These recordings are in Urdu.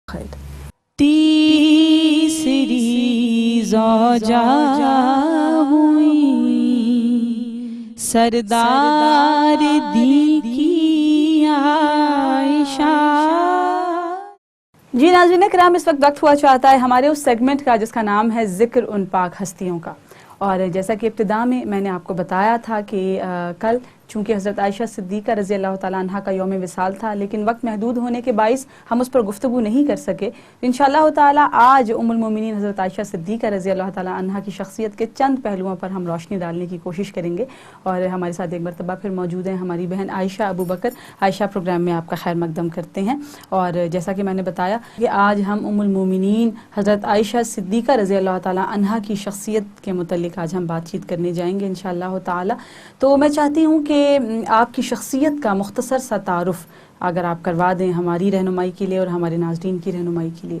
خیر تیسری زوجہ ہوئی سردار دی کی عائشہ۔ جی ناظرین کرام، اس وقت ہوا چاہتا ہے ہمارے اس سیگمنٹ کا جس کا نام ہے ذکر ان پاک ہستیوں کا، اور جیسا کہ ابتدا میں نے آپ کو بتایا تھا کہ کل چونکہ حضرت عائشہ صدیقہ رضی اللہ تعالیٰ عنہ کا یوم وصال تھا، لیکن وقت محدود ہونے کے باعث ہم اس پر گفتگو نہیں کر سکے۔ انشاءاللہ تعالیٰ آج ام المومنین حضرت عائشہ صدیقہ رضی اللہ تعالیٰ عنہ کی شخصیت کے چند پہلوؤں پر ہم روشنی ڈالنے کی کوشش کریں گے، اور ہمارے ساتھ ایک مرتبہ پھر موجود ہیں ہماری بہن عائشہ ابو بکر۔ عائشہ پروگرام میں آپ کا خیر مقدم کرتے ہیں، اور جیسا کہ میں نے بتایا کہ آج ہم ام المومنین حضرت عائشہ صدیقہ رضی اللہ تعالیٰ عنہ کی شخصیت کے متعلق آج ہم بات چیت کرنے جائیں گے انشاءاللہ تعالیٰ۔ تو میں چاہتی ہوں کہ آپ کی شخصیت کا مختصر سا تعارف اگر آپ کروا دیں ہماری رہنمائی کے لیے اور ہمارے ناظرین کی رہنمائی کے لیے۔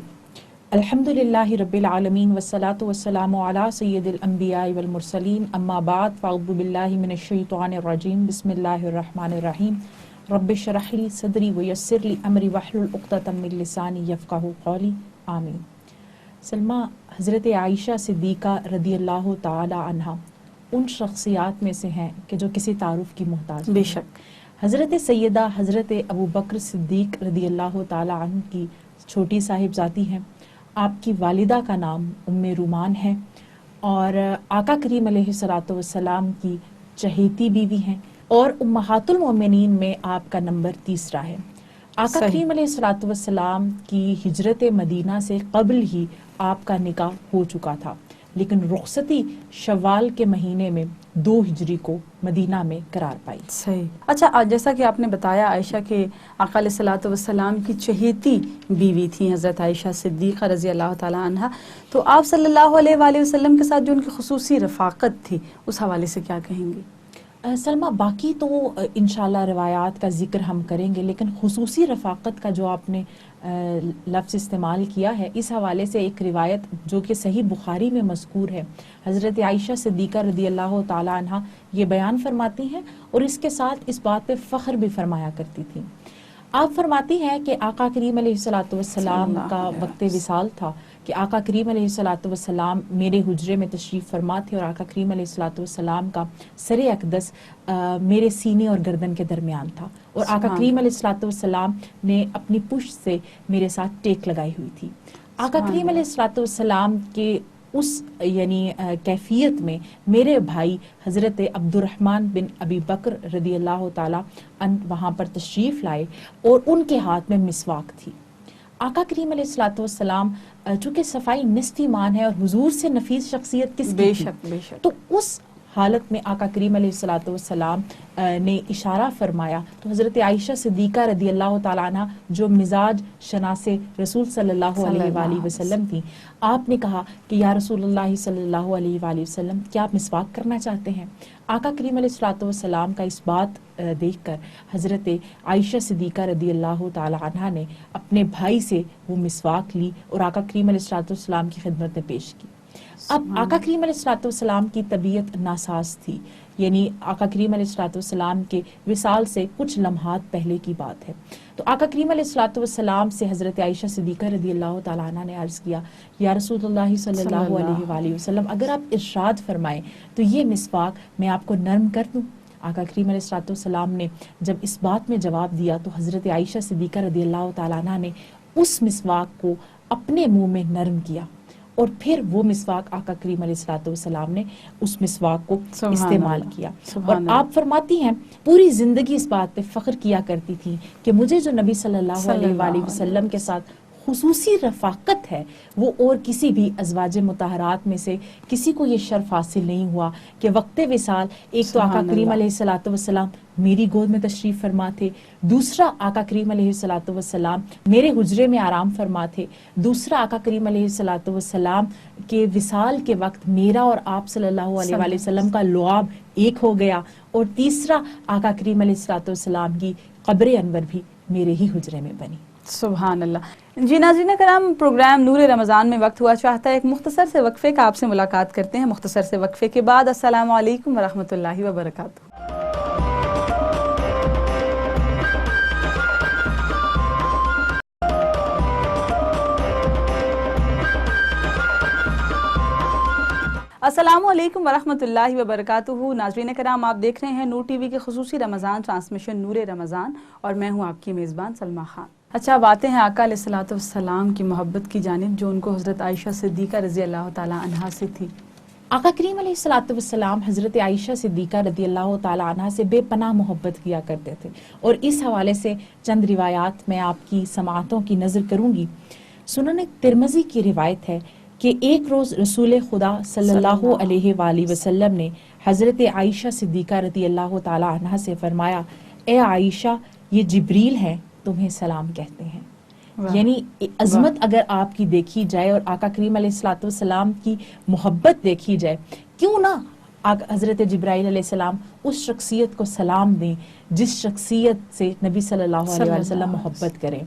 الحمدللہ رب العالمین والصلاة والسلام علی سید الانبیاء والمرسلین، اما بعد فاعوذ باللہ من الشیطان الرجیم، بسم اللہ الرحمن الرحیم، رب اشرح لی صدری ویسر لی امری واحلل عقدۃ من لسانی یفقہوا قولی، آمین۔ سلمہ، حضرت عائشہ صدیقہ رضی اللہ تعالی عنہ ان شخصیات میں سے ہیں کہ جو کسی تعارف کی محتاج بے شک۔ حضرت سیدہ حضرت ابو بکر صدیق رضی اللہ تعالی عنہ کی چھوٹی صاحبزادی ہیں۔ آپ کی والدہ کا نام ام رومان ہے، اور آقا کریم علیہ الصلوۃ والسلام کی چہیتی بیوی ہیں، اور امہات المومنین میں آپ کا نمبر تیسرا ہے۔ آقا کریم علیہ الصلوۃ والسلام کی ہجرت مدینہ سے قبل ہی آپ کا نکاح ہو چکا تھا، لیکن رخصتی شوال کے مہینے میں 2 ہجری کو مدینہ میں قرار پائی۔ صحیح۔ اچھا، جیسا کہ آپ نے بتایا عائشہ کہ آقا علیہ الصلوۃ والسلام کی چہیتی بیوی تھی حضرت عائشہ صدیقہ رضی اللہ تعالیٰ عنہ، تو آپ صلی اللہ علیہ وآلہ وسلم کے ساتھ جو ان کی خصوصی رفاقت تھی اس حوالے سے کیا کہیں گے؟ سلمہ، باقی تو انشاءاللہ روایات کا ذکر ہم کریں گے، لیکن خصوصی رفاقت کا جو آپ نے لفظ استعمال کیا ہے، اس حوالے سے ایک روایت جو کہ صحیح بخاری میں مذکور ہے، حضرت عائشہ صدیقہ رضی اللہ تعالی عنہ یہ بیان فرماتی ہیں، اور اس کے ساتھ اس بات پہ فخر بھی فرمایا کرتی تھی۔ آپ فرماتی ہیں کہ آقا کریم علیہ الصلوۃ والسلام کا وقت وصال تھا کہ آقا کریم علیہ الصلوۃ والسلام میرے حجرے میں تشریف فرما تھے، اور آقا کریم علیہ الصلوۃ والسلام کا سر اقدس میرے سینے اور گردن کے درمیان تھا، اور آقا کریم علیہ الصلوۃ والسلام نے اپنی پشت سے میرے ساتھ ٹیک لگائی ہوئی تھی۔ آقا کریم علیہ الصلوۃ والسلام کے اس کیفیت میں میرے بھائی حضرت عبد الرحمن بن ابی بکر رضی اللہ تعالیٰ عنہ وہاں پر تشریف لائے، اور ان کے ہاتھ میں مسواک تھی۔ آقا کریم علیہ الصلوۃ والسلام چونکہ صفائی نصف ایمان ہے، اور حضور سے نفیس شخصیت کس کی بے تھی؟ شک بے شک۔ تو اس حالت میں آقا کریم علیہ الصلوۃ والسلام نے اشارہ فرمایا، تو حضرت عائشہ صدیقہ رضی اللہ تعالیٰ عنہ جو مزاج شناس رسول صلی اللہ علیہ وآلہ وسلم تھی، آپ نے کہا کہ یا رسول اللہ صلی اللہ علیہ وآلہ وسلم، کیا آپ مسواک کرنا چاہتے ہیں؟ آقا کریم علیہ الصلوۃ والسلام کا اس بات دیکھ کر حضرت عائشہ صدیقہ رضی اللہ تعالیٰ عنہ نے اپنے بھائی سے وہ مسواک لی اور آقا کریم علیہ الصلوۃ والسلام کی خدمت میں پیش کی۔ اب آقا کریم علیہ الصلوۃ والسلام کی طبیعت ناساز تھی، یعنی آقا کریم علیہ الصلوۃ والسلام کے وصال سے کچھ لمحات پہلے کی بات ہے۔ تو آقا کریم علیہ الصلوۃ والسلام سے حضرت عائشہ صدیقہ رضی اللہ تعالیٰ عنہ نے عرض کیا، یا رسول اللہ صلی اللہ علیہ وآلہ وسلم، اگر آپ ارشاد فرمائیں تو یہ مسواک میں آپ کو نرم کر دوں؟ آقا کریم علیہ الصلوۃ والسلام نے جب اس بات میں جواب دیا تو حضرت عائشہ صدیقہ رضی اللہ تعالیٰ عنہ نے اس مسواک کو اپنے منہ میں نرم کیا، اور پھر وہ مسواک آقا کریم علیہ الصلوۃ والسلام نے اس مسواک کو استعمال کیا۔ اور آپ فرماتی ہیں پوری زندگی اس بات پہ فخر کیا کرتی تھی کہ مجھے جو نبی صلی اللہ علیہ وآلہ وسلم کے ساتھ خصوصی رفاقت ہے، وہ اور کسی بھی ازواج مطہرات میں سے کسی کو یہ شرف حاصل نہیں ہوا کہ وقت وصال ایک تو آقا کریم علیہ الصلوۃ والسلام میری گود میں تشریف فرما تھے، دوسرا آقا کریم علیہ الصلوۃ والسلام میرے حجرے میں آرام فرما تھے، دوسرا آقا کریم علیہ الصلوۃ والسلام کے وصال کے وقت میرا اور آپ صلی اللہ علیہ وآلہ وسلم کا لعاب ایک ہو گیا، اور تیسرا آقا کریم علیہ الصلوۃ والسلام کی قبر انور بھی میرے ہی حجرے میں بنی۔ سبحان اللہ۔ جی ناظرین کرام، پروگرام نور رمضان میں وقت ہوا چاہتا ہے ایک مختصر سے وقفے کا آپ سے ملاقات کرتے ہیں۔ مختصر سے وقفے کے بعد السلام علیکم ورحمۃ اللہ وبرکاتہ۔ السلام علیکم ورحمۃ اللہ وبرکاتہ. ناظرین کرام، آپ دیکھ رہے ہیں نور ٹی وی کے خصوصی رمضان ٹرانسمیشن نور رمضان، اور میں ہوں آپ کی میزبان سلمیٰ خان. اچھا، اب آتے ہیں آقا علیہ الصلوۃ والسلام کی محبت کی جانب، جو ان کو حضرت عائشہ صدیقہ رضی اللہ تعالی عنہا سے تھی. آقا کریم علیہ الصلوۃ والسلام حضرت عائشہ صدیقہ رضی اللہ تعالی عنہا سے بے پناہ محبت کیا کرتے تھے، اور اس حوالے سے چند روایات میں آپ کی سماعتوں کی نظر کروں گی. سنن ترمذی کی روایت ہے کہ ایک روز رسول خدا صلی اللہ علیہ وآلہ وسلم نے حضرت عائشہ صدیقہ رضی اللہ تعالی عنہا سے فرمایا، اے عائشہ، یہ جبریل ہیں، تمہیں سلام کہتے ہیں. یعنی عظمت اگر آپ کی دیکھی جائے اور آقا کریم علیہ الصلوۃ والسلام کی محبت دیکھی جائے، کیوں نہ حضرت جبرائیل علیہ السلام اس شخصیت کو سلام دیں جس شخصیت سے نبی صلی اللہ علیہ وسلم محبت کریں.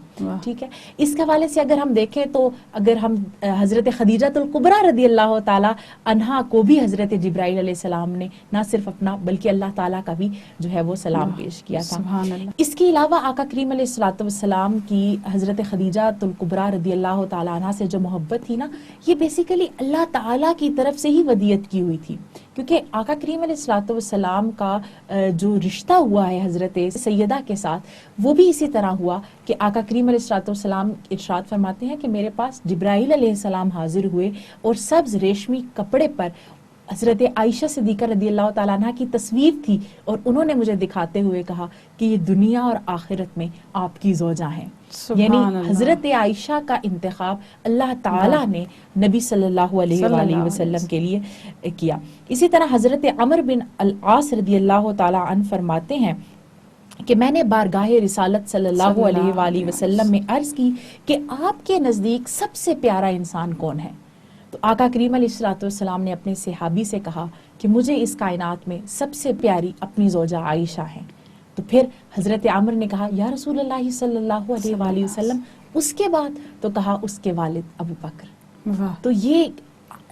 ٹھیک ہے، اس کے حوالے سے اگر ہم دیکھیں تو اگر ہم حضرت خدیجہ الکبریٰ رضی اللہ تعالی عنہا کو بھی حضرت جبرائیل علیہ السلام نے نہ صرف اپنا بلکہ اللہ تعالیٰ کا بھی جو ہے وہ سلام پیش کیا تھا. اس کے علاوہ آقا کریم علیہ الصلوۃ والسلام کی حضرت خدیجہ الکبریٰ رضی اللہ تعالی عنہا سے جو محبت تھی نا، یہ بیسیکلی اللہ تعالیٰ کی طرف سے ہی ودیت کی ہوئی تھی، کیونکہ آقا کریم علیہ الصلوۃ والسلام کا جو رشتہ ہوا ہے حضرت سیدہ کے ساتھ، وہ بھی اسی طرح ہوا کہ آقا کریم علیہ الصلوۃ والسلام ارشاد فرماتے ہیں کہ میرے پاس جبرائیل علیہ السلام حاضر ہوئے اور سبز ریشمی کپڑے پر حضرت عائشہ صدیقہ رضی اللہ تعالیٰ عنہ کی تصویر تھی، اور انہوں نے مجھے دکھاتے ہوئے کہا کہ یہ دنیا اور آخرت میں آپ کی زوجہ ہیں. یعنی حضرت عائشہ کا انتخاب اللہ تعالیٰ نے نبی صلی اللہ علیہ وآلہ وسلم کے لیے کیا. اسی طرح حضرت عمر بن العاص رضی اللہ تعالیٰ عنہ فرماتے ہیں کہ میں نے بارگاہ رسالت صلی اللہ علیہ وآلہ وسلم میں عرض کی کہ آپ کے نزدیک سب سے پیارا انسان کون ہے؟ تو آقا کریم علیہ الصلوۃ والسلام نے اپنے صحابی سے کہا کہ مجھے اس کائنات میں سب سے پیاری اپنی زوجہ عائشہ ہیں. تو پھر حضرت عمر نے کہا یا رسول اللہ صلی اللہ علیہ وآلہ وسلم، اس کے بعد؟ تو کہا اس کے والد ابو بکر. تو یہ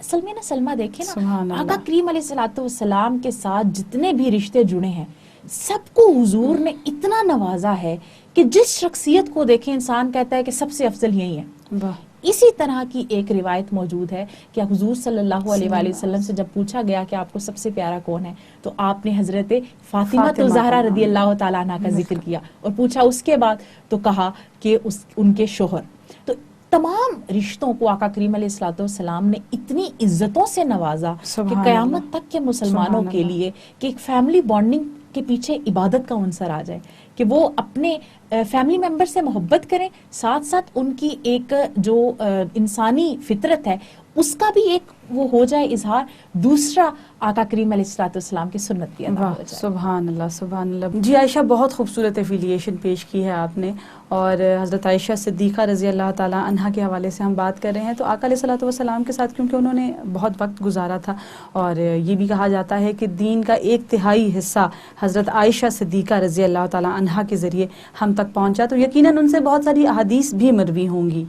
سلمہ دیکھیں نا، آقا کریم علیہ الصلوۃ والسلام کے ساتھ جتنے بھی رشتے جڑے ہیں سب کو حضور نے اتنا نوازا ہے کہ جس شخصیت کو دیکھیں انسان کہتا ہے کہ سب سے افضل یہی ہے. اسی طرح کی ایک روایت موجود ہے کہ حضور صلی اللہ علیہ وآلہ وسلم سے جب پوچھا گیا کہ آپ کو سب سے پیارا کون ہے، تو آپ نے حضرت فاطمہ الزہرا رضی اللہ تعالیٰ عنہ کا ذکر کیا اور پوچھا اس کے بعد، تو کہا کہ ان کے شوہر. تو تمام رشتوں کو آقا کریم علیہ الصلوۃ والسلام نے اتنی عزتوں سے نوازا کہ قیامت تک کے مسلمانوں کے لیے کہ ایک فیملی بانڈنگ کے پیچھے عبادت کا عنصر آ جائے، کہ وہ اپنے فیملی ممبر سے محبت کریں، ساتھ ساتھ ان کی ایک جو انسانی فطرت ہے اس کا بھی ایک وہ ہو جائے اظہار، دوسرا آقا کریم علیہ الصلوۃ والسلام کی سنت کی ادا ہو جائے. سبحان اللہ، سبحان اللہ. جی عائشہ، بہت خوبصورت ایفیلیشن پیش کی ہے آپ نے، اور حضرت عائشہ صدیقہ رضی اللہ تعالیٰ عنہا کے حوالے سے ہم بات کر رہے ہیں. تو آقا علیہ الصلوۃ والسلام کے ساتھ کیونکہ انہوں نے بہت وقت گزارا تھا، اور یہ بھی کہا جاتا ہے کہ دین کا 1/3 حصہ حضرت عائشہ صدیقہ رضی اللہ تعالیٰ عنہا کے ذریعے ہم تک پہنچا، تو یقیناً ان سے بہت ساری احادیث بھی مروی ہوں گی.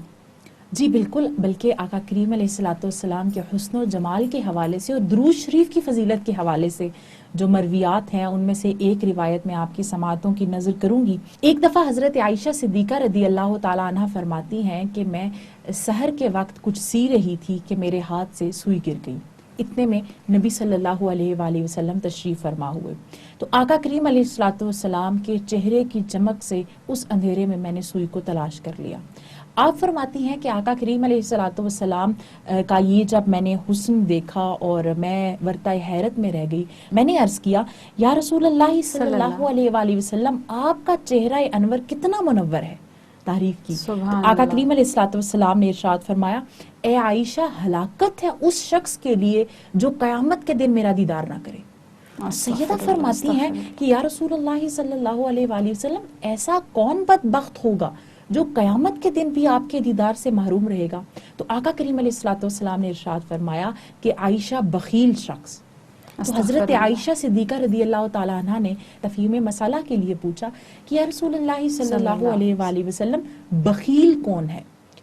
جی بالکل، بلکہ آقا کریم علیہ الصلوۃ والسلام کے حسن و جمال کے حوالے سے اور درود شریف کی فضیلت کے حوالے سے جو مرویات ہیں ان میں سے ایک روایت میں آپ کی سماعتوں کی نظر کروں گی. ایک دفعہ حضرت عائشہ صدیقہ رضی اللہ تعالیٰ عنہ فرماتی ہیں کہ میں سحر کے وقت کچھ سی رہی تھی کہ میرے ہاتھ سے سوئی گر گئی. اتنے میں نبی صلی اللہ علیہ وآلہ وسلم تشریف فرما ہوئے. تو آقا کریم علیہ الصلوۃ والسلام کے چہرے کی چمک سے اس اندھیرے میں میں نے سوئی کو تلاش کر لیا. آپ فرماتی ہیں کہ آقا کریم علیہ الصلوۃ والسلام کا یہ جب میں نے حسن دیکھا اور میں ورطہ حیرت میں رہ گئی، میں نے عرض کیا یا رسول اللہ صلی اللہ علیہ وآلہ وسلم، آپ کا چہرہ انور کتنا منور ہے. تعریف کی. آقا کریم علیہ الصلوۃ والسلام نے ارشاد فرمایا، اے عائشہ، ہلاکت ہے اس شخص کے لیے جو قیامت کے دن میرا دیدار نہ کرے. سیدہ فرماتی ہیں کہ یا رسول اللہ صلی اللہ علیہ وآلہ وسلم، ایسا کون بدبخت ہوگا جو قیامت کے دن بھی آپ کے دیدار سے محروم رہے گا؟ تو آقا کریم علیہ الصلوۃ والسلام نے ارشاد فرمایا کہ عائشہ بخیل شخص. تو حضرت عائشہ صدیقہ رضی اللہ تعالیٰ عنہ نے تفہیم مسئلہ کے لیے پوچھا کہ یا رسول اللہ صلی اللہ علیہ وآلہ وسلم، بخیل کون ہے؟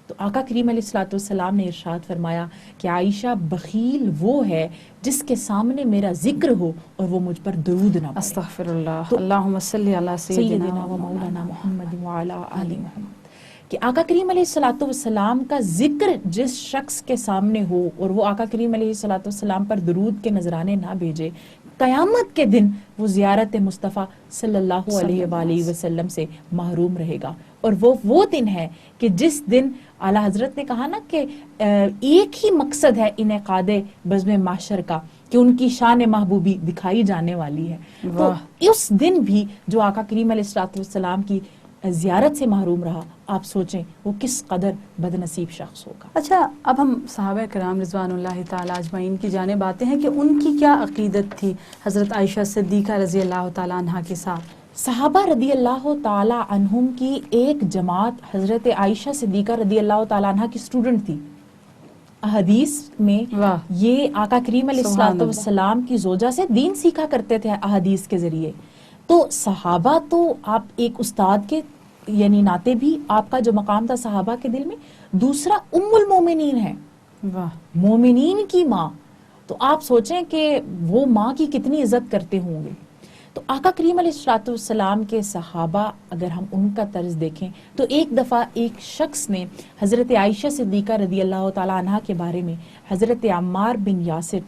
تو آقا کریم علیہ الصلوۃ والسلام نے ارشاد فرمایا کہ عائشہ، بخیل وہ ہے جس کے سامنے میرا ذکر ہو اور وہ مجھ پر درود نہ پڑھے. استغفر اللہ. اللہم صلی علی سیدنا و مولانا محمد وعلی آل محمد. کہ آقا کریم علیہ الصلوۃ والسلام کا ذکر جس شخص کے سامنے ہو اور وہ آقا کریم علیہ الصلوۃ والسلام پر درود کے نذرانے نہ بھیجے، قیامت کے دن وہ زیارت مصطفیٰ صلی اللہ علیہ وآلہ وسلم سے محروم رہے گا. اور وہ دن ہے کہ جس دن اعلیٰ حضرت نے کہا نا کہ ایک ہی مقصد ہے انعقاد بزم محشر کا، کہ ان کی شان محبوبی دکھائی جانے والی ہے. تو اس دن بھی جو آقا کریم علیہ الصلوۃ والسلام کی زیارت سے محروم رہا، آپ سوچیں وہ کس قدر بد نصیب شخص ہوگا. اچھا، اب ہم صحابہ کرام رضوان اللہ تعالیٰ اجمعین کی جانب آتے ہیں کہ ان کی کیا عقیدت تھی حضرت عائشہ صدیقہ رضی اللہ تعالیٰ عنہا کے ساتھ. صحابہ رضی اللہ تعالیٰ عنہم کی ایک جماعت حضرت عائشہ صدیقہ رضی اللہ تعالیٰ عنہا کی اسٹوڈنٹ تھی. احادیث میں یہ آقا کریم علیہ الصلوۃ والسلام کی زوجہ سے دین سیکھا کرتے تھے احادیث کے ذریعے. تو صحابہ تو آپ ایک استاد کے یعنی ناطے بھی آپ کا جو مقام تھا صحابہ کے دل میں، دوسرا ام المومنین ہے، مومنین کی ماں. تو آپ سوچیں کہ وہ ماں کی کتنی عزت کرتے ہوں گے. تو آقا کریم علیہ الصلوۃ والسلام کے صحابہ اگر ہم ان کا طرز دیکھیں تو ایک دفعہ ایک شخص نے حضرت عائشہ صدیقہ رضی اللہ تعالیٰ عنہ کے بارے میں حضرت عمار بن یاسر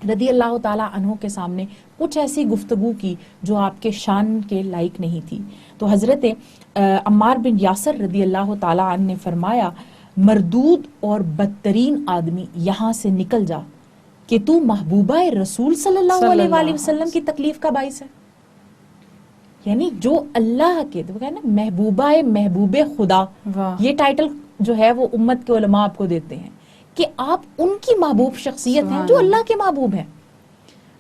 رضی اللہ تعالیٰ عنہ کے سامنے کچھ ایسی گفتگو کی جو آپ کے شان کے لائق نہیں تھی. تو حضرت عمار بن یاسر رضی اللہ تعالیٰ عنہ نے فرمایا، مردود اور بدترین آدمی یہاں سے نکل جا کہ تو محبوبہ رسول صلی اللہ علیہ وآلہ وسلم کی تکلیف کا باعث ہے. یعنی جو اللہ کے محبوب خدا، یہ ٹائٹل جو ہے وہ امت کے علماء آپ کو دیتے ہیں کہ آپ ان کی محبوب شخصیت ہیں جو اللہ کے محبوب ہیں.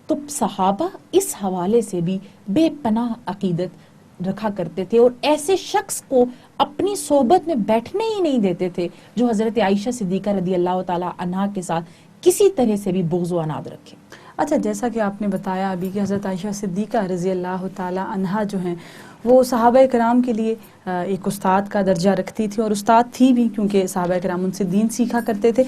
تو صحابہ اس حوالے سے بھی بے پناہ عقیدت رکھا کرتے تھے اور ایسے شخص کو اپنی صحبت میں بیٹھنے ہی نہیں دیتے تھے جو حضرت عائشہ صدیقہ رضی اللہ تعالی عنہا کے ساتھ کسی طرح سے بھی بغض و عناد رکھے. اچھا، جیسا کہ آپ نے بتایا ابھی کہ حضرت عائشہ صدیقہ رضی اللہ تعالی عنہا جو ہیں وہ صحابہ کرام کے لیے ایک استاد کا درجہ رکھتی تھی، اور استاد تھی بھی کیونکہ صحابہ کرام ان سے دین سیکھا کرتے تھے.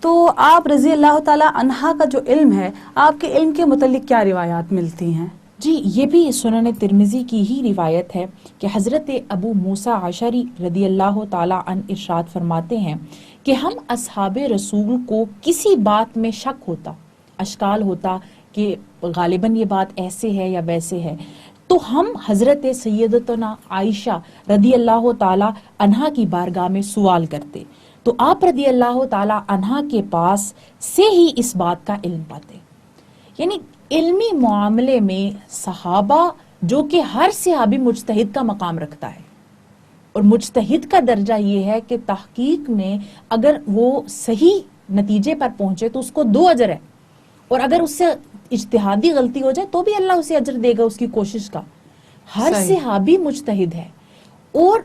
تو آپ رضی اللہ تعالی عنہا کا جو علم ہے، آپ کے علم کے متعلق کیا روایات ملتی ہیں؟ جی، یہ بھی سنن ترمذی کی ہی روایت ہے کہ حضرت ابو موسیٰ اشعری رضی اللہ تعالی عنہ ارشاد فرماتے ہیں کہ ہم اصحاب رسول کو کسی بات میں شک ہوتا، اشکال ہوتا کہ غالباً یہ بات ایسے ہے یا ویسے ہے، تو ہم حضرت سیدتنا عائشہ رضی اللہ تعالی عنہا کی بارگاہ میں سوال کرتے، تو آپ رضی اللہ تعالی عنہا کے پاس سے ہی اس بات کا علم پاتے. یعنی علمی معاملے میں صحابہ، جو کہ ہر صحابی مجتہد کا مقام رکھتا ہے، اور مجتہد کا درجہ یہ ہے کہ تحقیق میں اگر وہ صحیح نتیجے پر پہنچے تو اس کو 2 اجر ہے، اور اگر اس سے اجتہادی غلطی ہو جائے تو بھی اللہ اسے اجر دے گا اس کی کوشش کا. ہر صحابی مجتہد ہے، اور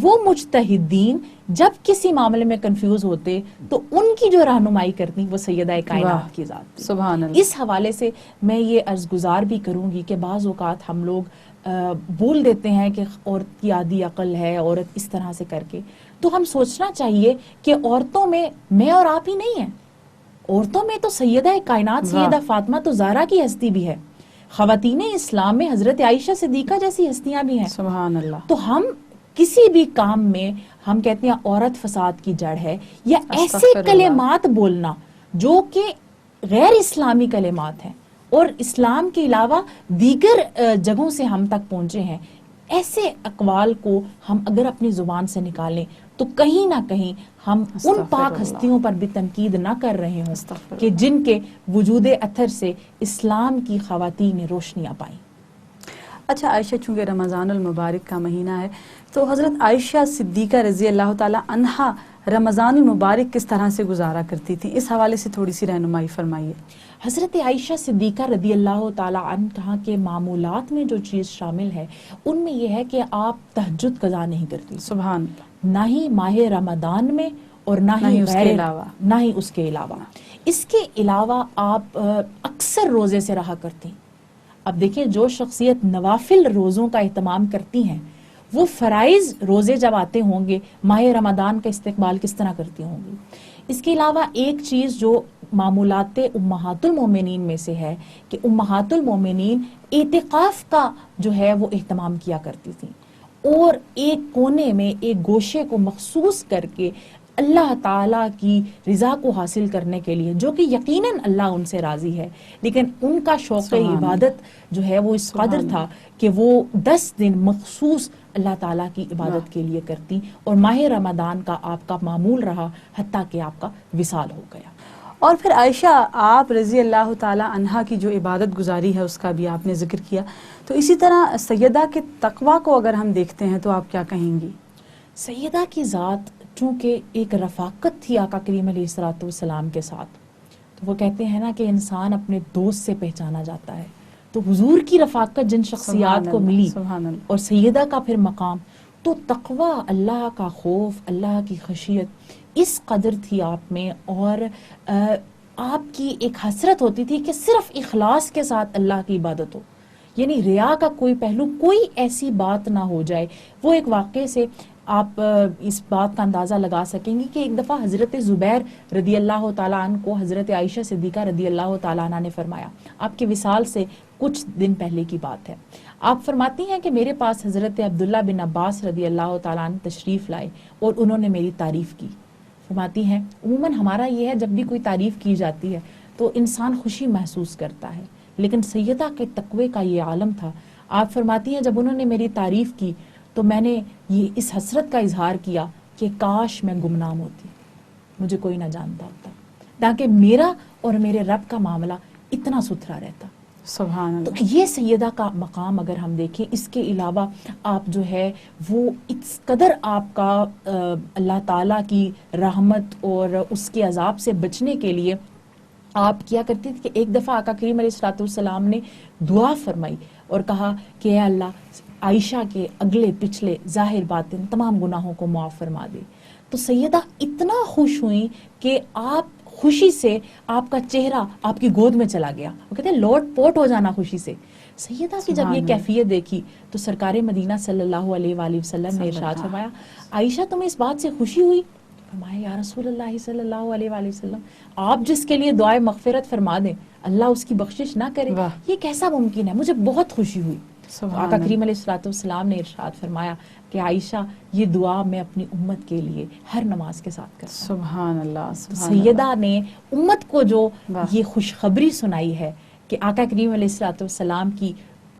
وہ مجتہدین جب کسی معاملے میں کنفیوز ہوتے تو ان کی جو رہنمائی کرتی وہ سیدہ کائنات کی ذات تھی. سبحان اللہ. اس حوالے سے میں یہ عرض گزار بھی کروں گی کہ بعض اوقات ہم لوگ بول دیتے ہیں کہ عورت کی آدھی عقل ہے، عورت اس طرح سے کر کے، تو ہم سوچنا چاہیے کہ عورتوں میں میں اور آپ ہی نہیں ہیں، عورتوں میں تو سیدہ کائنات سیدہ فاطمہ تو زہرا کی ہستی بھی ہے، خواتین اسلام میں حضرت عائشہ صدیقہ جیسی ہستیاں بھی ہیں. سبحان اللہ. تو ہم کسی بھی کام میں ہم کہتے ہیں عورت فساد کی جڑ ہے، یا ایسے کلمات بولنا جو کہ غیر اسلامی کلمات ہیں اور اسلام کے علاوہ دیگر جگہوں سے ہم تک پہنچے ہیں، ایسے اقوال کو ہم اگر اپنی زبان سے نکالیں تو کہیں نہ کہیں ہم ان پاک ہستیوں پر بھی تنقید نہ کر رہے ہوں کہ جن کے وجود اثر سے اسلام کی خواتین نے روشنیاں پائیں. اچھا عائشہ، چونکہ رمضان المبارک کا مہینہ ہے تو حضرت عائشہ صدیقہ رضی اللہ تعالی عنہا رمضان المبارک کس طرح سے گزارا کرتی تھی، اس حوالے سے تھوڑی سی رہنمائی فرمائیے. حضرت عائشہ صدیقہ رضی اللہ تعالی عنہا کے معمولات میں جو چیز شامل ہے ان میں یہ ہے کہ آپ تہجد قضا نہیں کرتی. سبحان اللہ. نہ ہی ماہ رمضان میں اور نہ ہی اس کے علاوہ. اس کے علاوہ آپ اکثر روزے سے رہا کرتی. اب دیکھیں، جو شخصیت نوافل روزوں کا اہتمام کرتی ہیں وہ فرائض روزے جب آتے ہوں گے ماہ رمضان کا استقبال کس طرح کرتی ہوں گی. اس کے علاوہ ایک چیز جو معمولات امہات المومنین میں سے ہے کہ امہات المومنین اعتکاف کا جو ہے وہ اہتمام کیا کرتی تھیں. اور ایک کونے میں ایک گوشے کو مخصوص کر کے اللہ تعالیٰ کی رضا کو حاصل کرنے کے لیے، جو کہ یقیناً اللہ ان سے راضی ہے، لیکن ان کا شوق عبادت جو ہے وہ اس قدر تھا کہ وہ 10 دن مخصوص اللہ تعالیٰ کی عبادت کے لیے کرتی، اور ماہ رمضان کا آپ کا معمول رہا حتیٰ کہ آپ کا وصال ہو گیا۔ اور پھر عائشہ آپ رضی اللہ تعالی عنہا کی جو عبادت گزاری ہے اس کا بھی آپ نے ذکر کیا، تو اسی طرح سیدہ کے تقویٰ کو اگر ہم دیکھتے ہیں تو آپ کیا کہیں گی؟ سیدہ کی ذات چونکہ ایک رفاقت تھی آقا کریم علیہ الصلوۃ والسلام کے ساتھ، تو وہ کہتے ہیں نا کہ انسان اپنے دوست سے پہچانا جاتا ہے، تو حضور کی رفاقت جن شخصیات کو ملی اور سیدہ کا پھر مقام، تو تقویٰ، اللہ کا خوف، اللہ کی خشیت اس قدر تھی آپ میں، اور آپ کی ایک حسرت ہوتی تھی کہ صرف اخلاص کے ساتھ اللہ کی عبادت ہو، یعنی ریا کا کوئی پہلو، کوئی ایسی بات نہ ہو جائے۔ وہ ایک واقعے سے آپ اس بات کا اندازہ لگا سکیں گے کہ ایک دفعہ حضرت زبیر رضی اللہ تعالیٰ عنہ کو حضرت عائشہ صدیقہ رضی اللہ تعالیٰ عنہ نے فرمایا، آپ کے وصال سے کچھ دن پہلے کی بات ہے، آپ فرماتی ہیں کہ میرے پاس حضرت عبداللہ بن عباس رضی اللہ تعالیٰ عنہ تشریف لائے اور انہوں نے میری تعریف کی۔ فرماتی ہیں عموماً ہمارا یہ ہے جب بھی کوئی تعریف کی جاتی ہے تو انسان خوشی محسوس کرتا ہے، لیکن سیدہ کے تقوی کا یہ عالم تھا۔ آپ فرماتی ہیں جب انہوں نے میری تعریف کی تو میں نے یہ اس حسرت کا اظہار کیا کہ کاش میں گمنام ہوتی، مجھے کوئی نہ جانتا ہوتا، تاکہ میرا اور میرے رب کا معاملہ اتنا ستھرا رہتا۔ سبحان اللہ۔ تو یہ سیدہ کا مقام اگر ہم دیکھیں، اس کے علاوہ آپ جو ہے وہ اس قدر آپ کا اللہ تعالیٰ کی رحمت اور اس کے عذاب سے بچنے کے لیے آپ کیا کرتی تھی کہ ایک دفعہ آقا کریم علیہ الصلوۃ والسلام نے دعا فرمائی اور کہا کہ اے اللہ عائشہ کے اگلے پچھلے ظاہر باطن تمام گناہوں کو معاف فرما دے۔ تو سیدہ اتنا خوش ہوئی کہ آپ خوشی سے آپ کا چہرہ آپ کی گود میں چلا گیا، وہ کہتے ہیں لوٹ پوٹ ہو جانا خوشی سے۔ سیدہ کی جب یہ کیفیت دیکھی تو سرکار مدینہ صلی اللہ علیہ وآلہ وسلم نے ارشاد فرمایا، عائشہ تمہیں اس بات سے خوشی ہوئی؟ فرمایا یا رسول اللہ صلی اللہ علیہ وآلہ وسلم، آپ جس کے لیے دعائے مغفرت فرما دیں اللہ اس کی بخشش نہ کرے، یہ کیسا ممکن ہے؟ مجھے بہت خوشی ہوئی۔ آقا کریم علیہ الصلوۃ والسلام نے ارشاد فرمایا کہ عائشہ یہ دعا میں اپنی امت کے لیے ہر نماز کے ساتھ کرتا ہوں۔ سبحان اللہ۔ سیدہ نے امت کو جو یہ خوشخبری سنائی ہے کہ آقا کریم علیہ الصلوۃ والسلام کی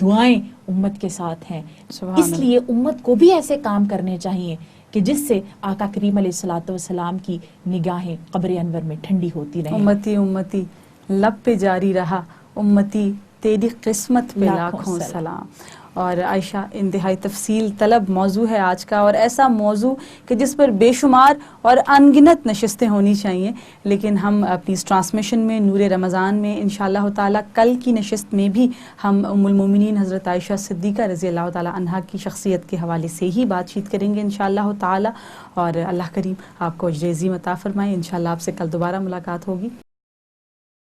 دعائیں امت کے ساتھ ہیں، اس لیے امت کو بھی ایسے کام کرنے چاہیے کہ جس سے آقا کریم علیہ الصلوۃ والسلام کی نگاہیں قبر انور میں ٹھنڈی ہوتی رہیں۔ امتی امتی لب پہ جاری رہا، امتی تیری قسمت پہ لاکھوں سلام۔ اور عائشہ انتہائی تفصیل طلب موضوع ہے آج کا، اور ایسا موضوع کہ جس پر بے شمار اور انگنت نشستیں ہونی چاہیے، لیکن ہم اپنی اس ٹرانسمیشن میں نور رمضان میں انشاءاللہ تعالی کل کی نشست میں بھی ہم ام المومنین حضرت عائشہ صدیقہ رضی اللہ تعالی عنہا کی شخصیت کے حوالے سے ہی بات چیت کریں گے انشاءاللہ تعالی، اور اللہ کریم آپ کو اجر عظیم عطا فرمائے۔ انشاءاللہ آپ سے کل دوبارہ ملاقات ہوگی۔